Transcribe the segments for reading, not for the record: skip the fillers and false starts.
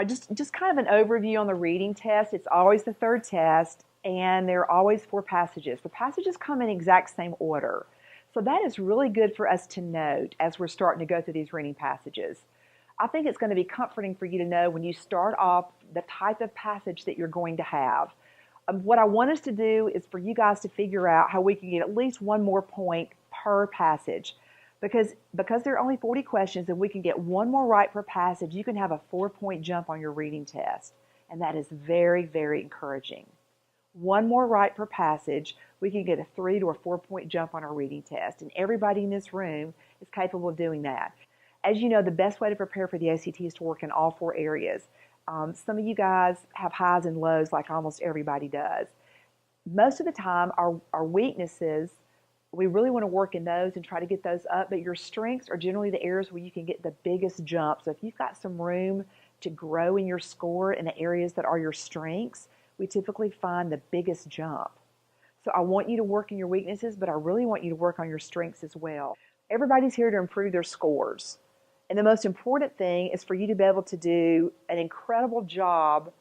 Just kind of an overview on the reading test. It's always the third test, and there are always 4 passages. The passages come in exact same order. So that is really good for us to note as we're starting to go through these reading passages. I think it's going to be comforting for you to know when you start off the type of passage that you're going to have. What I want us to do is for you guys to figure out how we can get at least 1 more point per passage. Because there are only 40 questions and we can get 1 more right per passage, you can have a 4-point jump on your reading test. And that is very, very encouraging. 1 more right per passage, we can get a 3 to a 4-point jump on our reading test. And everybody in this room is capable of doing that. As you know, the best way to prepare for the ACT is to work in all 4 areas. Some of you guys have highs and lows like almost everybody does. Most of the time, our weaknesses, we really want to work in those and try to get those up, but your strengths are generally the areas where you can get the biggest jump. So if you've got some room to grow in your score in the areas that are your strengths, we typically find the biggest jump. So I want you to work in your weaknesses, but I really want you to work on your strengths as well. Everybody's here to improve their scores. And the most important thing is for you to be able to do an incredible job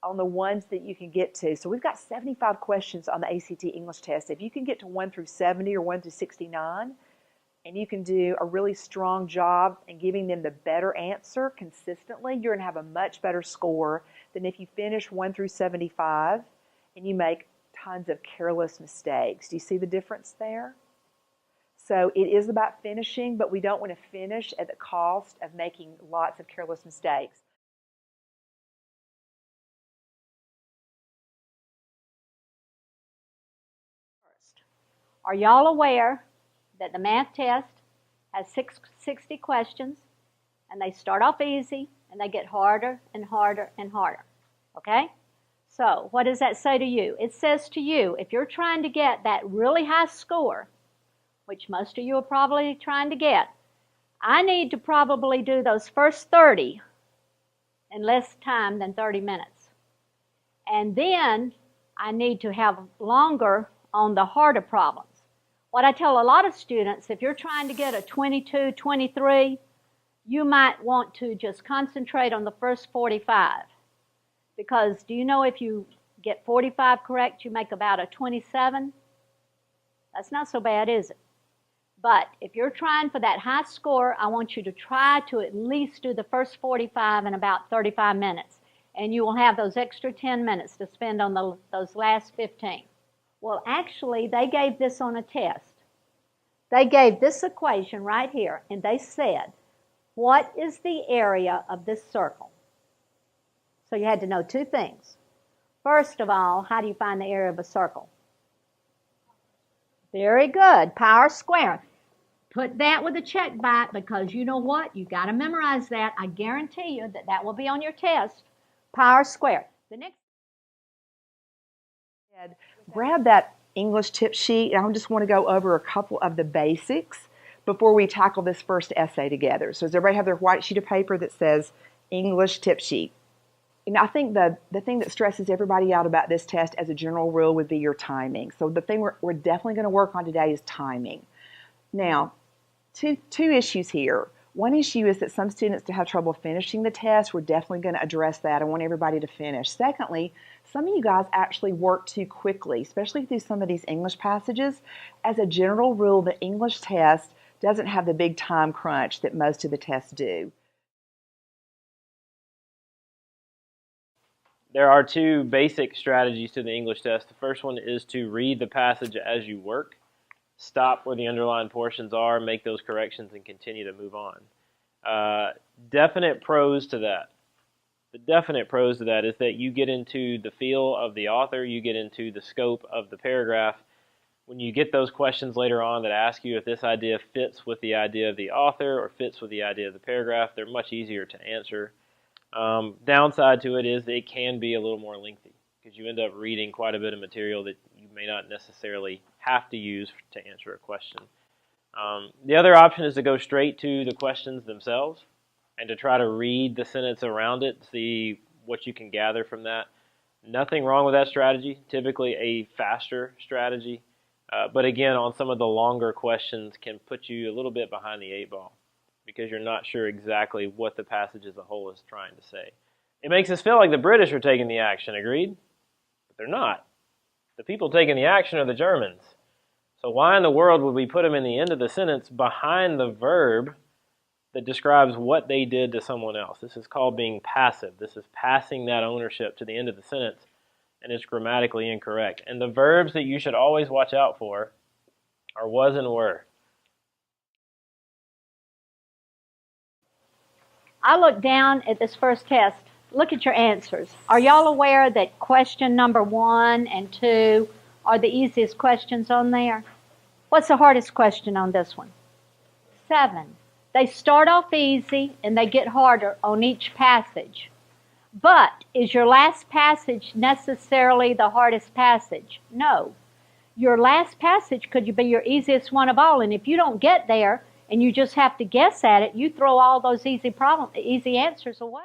on the ones that you can get to. So we've got 75 questions on the ACT English test. If you can get to 1 through 70 or 1 through 69, and you can do a really strong job in giving them the better answer consistently, you're going to have a much better score than if you finish 1 through 75 and you make tons of careless mistakes. Do you see the difference there? So it is about finishing, but we don't want to finish at the cost of making lots of careless mistakes. Are y'all aware that the math test has 60 questions, and they start off easy, and they get harder and harder and harder, okay? So what does that say to you? It says to you, if you're trying to get that really high score, which most of you are probably trying to get, I need to probably do those first 30 in less time than 30 minutes. And then I need to have longer on the harder problems. What I tell a lot of students, if you're trying to get a 22, 23, you might want to just concentrate on the first 45. Because do you know if you get 45 correct, you make about a 27? That's not so bad, is it? But if you're trying for that high score, I want you to try to at least do the first 45 in about 35 minutes. And you will have those extra 10 minutes to spend on those last 15. Well, actually, they gave this on a test. They gave this equation right here, and they said, what is the area of this circle? So you had to know 2 things. First of all, how do you find the area of a circle? Very good, power square. Put that with a check by it because you know what? You got to memorize that. I guarantee you that that will be on your test. Power square. The next. Grab that English tip sheet, and I just want to go over a couple of the basics before we tackle this first essay together. So does everybody have their white sheet of paper that says English tip sheet? And I think the thing that stresses everybody out about this test as a general rule would be your timing. So the thing we're definitely going to work on today is timing. Now, two issues here. One issue is that some students have trouble finishing the test. We're definitely going to address that. I want everybody to finish. Secondly, some of you guys actually work too quickly, especially through some of these English passages. As a general rule, the English test doesn't have the big time crunch that most of the tests do. There are 2 basic strategies to the English test. The first one is to read the passage as you work. Stop where the underlined portions are, make those corrections, and continue to move on. Definite pros to that. The definite pros to that is that you get into the feel of the author, you get into the scope of the paragraph. When you get those questions later on that ask you if this idea fits with the idea of the author or fits with the idea of the paragraph, they're much easier to answer. Downside to it is it can be a little more lengthy because you end up reading quite a bit of material that you may not necessarily have to use to answer a question. The other option is to go straight to the questions themselves and to try to read the sentence around it, see what you can gather from that. Nothing wrong with that strategy, typically a faster strategy, but again, on some of the longer questions can put you a little bit behind the 8 ball. because you're not sure exactly what the passage as a whole is trying to say. It makes us feel like the British are taking the action, agreed? But they're not. The people taking the action are the Germans. So why in the world would we put them in the end of the sentence behind the verb that describes what they did to someone else? This is called being passive. This is passing that ownership to the end of the sentence, and it's grammatically incorrect. And the verbs that you should always watch out for are was and were. I look down at this first test. Look at your answers. Are y'all aware that question number 1 and 2 are the easiest questions on there? What's the hardest question on this one? 7. They start off easy and they get harder on each passage. But is your last passage necessarily the hardest passage? No. Your last passage could be your easiest one of all, and if you don't get there and you just have to guess at it, you throw all those easy answers away.